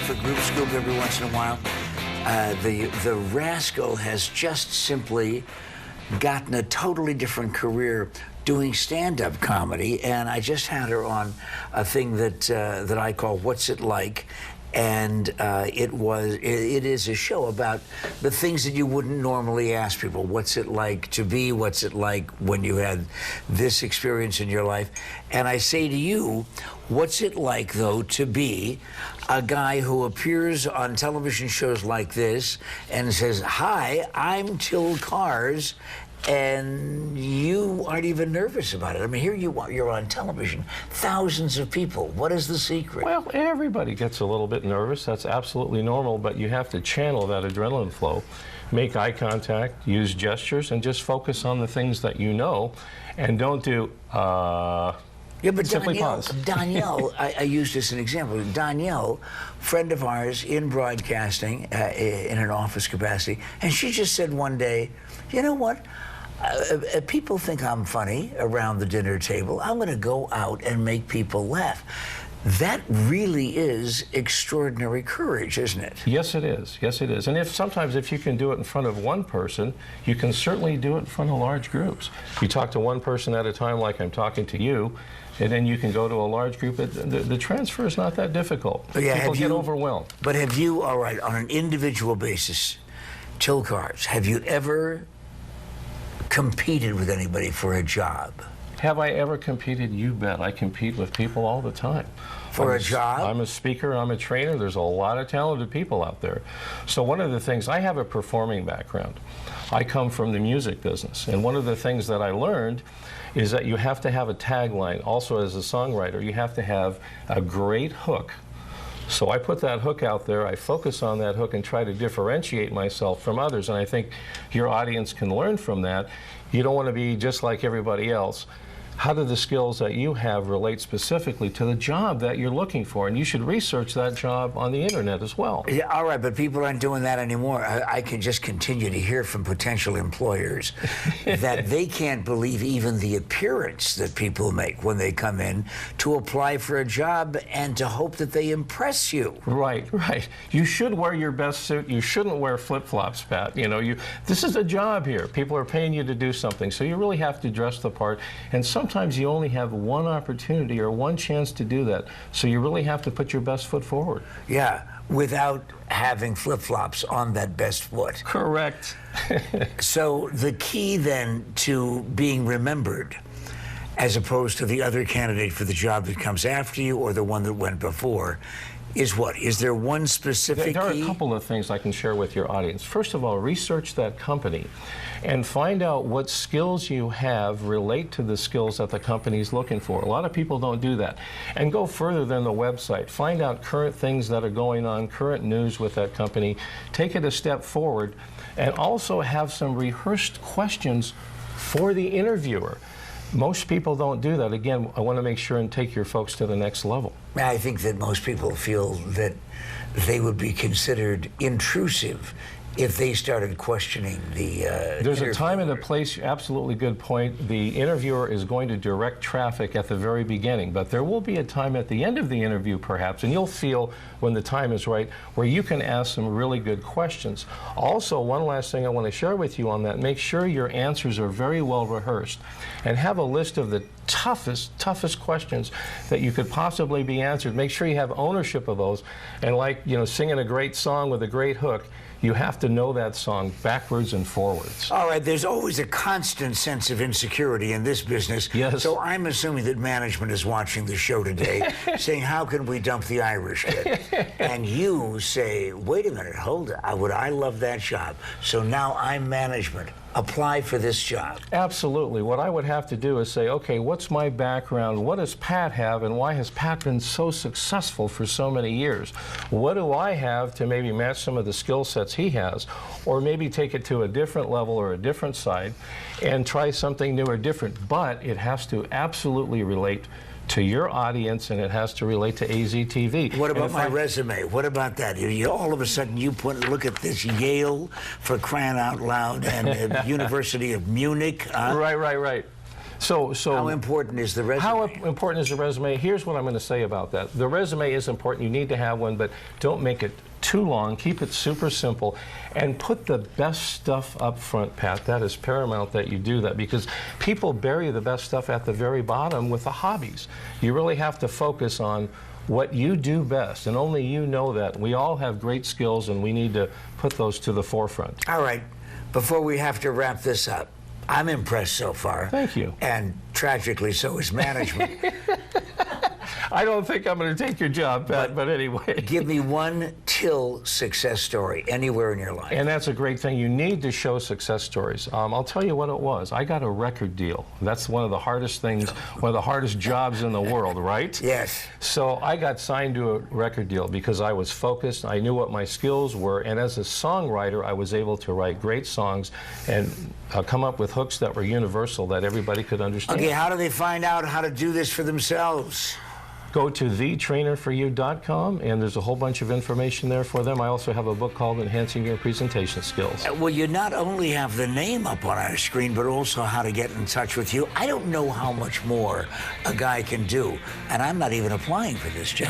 for Group Scoop every once in a while. The rascal has just simply gotten a totally different career doing stand-up comedy, and I just had her on a thing that I call What's It Like? And it is a show about the things that you wouldn't normally ask people. What's it like to be? What's it like when you had this experience in your life? And I say to you, what's it like, though, to be a guy who appears on television shows like this and says, "Hi, I'm Till KAHRS," and you aren't even nervous about it? I mean, here you are, you're on television, thousands of people. What is the secret? Well, everybody gets a little bit nervous. That's absolutely normal, but you have to channel that adrenaline flow, make eye contact, use gestures, and just focus on the things that you know, and don't do, Yeah, but simply pause. Danielle, I used this as an example. Danielle, friend of ours in broadcasting, in an office capacity, and she just said one day, "You know what? People think I'm funny around the dinner table. I'm going to go out and make people laugh." That really is extraordinary courage, isn't it? Yes, it is. Yes, it is. And sometimes if you can do it in front of one person, you can certainly do it in front of large groups. You talk to one person at a time, like I'm talking to you, and then you can go to a large group. The transfer is not that difficult. Yeah, people get overwhelmed. But have you, all right, on an individual basis, Till KAHRS, have you ever competed with anybody for a job? Have I ever competed? You bet. I compete with people all the time. For a job? I'm a speaker, I'm a trainer. There's a lot of talented people out there. So one of the things, I have a performing background. I come from the music business. And one of the things that I learned is that you have to have a tagline. Also, as a songwriter, you have to have a great hook. So I put that hook out there, I focus on that hook and try to differentiate myself from others, and I think your audience can learn from that. You don't want to be just like everybody else. How do the skills that you have relate specifically to the job that you're looking for? And you should research that job on the internet as well. Yeah, all right, but people aren't doing that anymore. I can just continue to hear from potential employers that they can't believe even the appearance that people make when they come in to apply for a job and to hope that they impress you. Right, right. You should wear your best suit. You shouldn't wear flip-flops, Pat. You know, this is a job here. People are paying you to do something, so you really have to dress the part. And sometimes you only have one opportunity or one chance to do that, so you really have to put your best foot forward. Yeah, without having flip-flops on that best foot. Correct. So the key then to being remembered, as opposed to the other candidate for the job that comes after you or the one that went before, is what? Is there one specific There are key? a couple of things I can share with your audience. First of all, research that company and find out what skills you have relate to the skills that the company is looking for. A lot of people don't do that. And go further than the website. Find out current things that are going on, current news with that company. Take it a step forward and also have some rehearsed questions for the interviewer. Most people don't do that. Again, I want to make sure and take your folks to the next level. I think that most people feel that they would be considered intrusive if they started questioning the There's a time and a place, absolutely good point. The interviewer is going to direct traffic at the very beginning, but there will be a time at the end of the interview perhaps, and you'll feel when the time is right, where you can ask some really good questions. Also, one last thing I want to share with you on that, make sure your answers are very well rehearsed, and have a list of the toughest questions that you could possibly be answered. Make sure you have ownership of those, and like, you know, singing a great song with a great hook, you have to know that song backwards and forwards. All right, there's always a constant sense of insecurity in this business. Yes. So I'm assuming that management is watching the show today saying, how can we dump the Irish kid? And you say, wait a minute, hold it. I love that job. So now I'm management. Apply for this job. Absolutely. What I would have to do is say, okay, what's my background? What does Pat have, and why has Pat been so successful for so many years? What do I have to maybe match some of the skill sets he has, or maybe take it to a different level or a different side and try something new or different? But it has to absolutely relate to your audience, and it has to relate to AZTV. What about my resume? What about that? All of a sudden you look at this Yale, for crying out loud, and University of Munich. Right. So how important is the resume? How important is the resume? Here's what I'm going to say about that. The resume is important. You need to have one, but don't make it too long. Keep it super simple and put the best stuff up front, Pat. That is paramount that you do that, because people bury the best stuff at the very bottom with the hobbies. You really have to focus on what you do best, and only you know that. We all have great skills, and we need to put those to the forefront. All right. Before we have to wrap this up, I'm impressed so far. Thank you. And tragically, so is management. I don't think I'm going to take your job, Pat, but anyway. Give me one till success story anywhere in your life. And that's a great thing. You need to show success stories. I'll tell you what it was. I got a record deal. That's one of the hardest things, one of the hardest jobs in the world, right? Yes. So I got signed to a record deal because I was focused. I knew what my skills were. And as a songwriter, I was able to write great songs and come up with hooks that were universal, that everybody could understand. Okay, how do they find out how to do this for themselves? Go to thetrainerforyou.com, and there's a whole bunch of information there for them. I also have a book called Enhancing Your Presentation Skills. Well, you not only have the name up on our screen, but also how to get in touch with you. I don't know how much more a guy can do, and I'm not even applying for this job.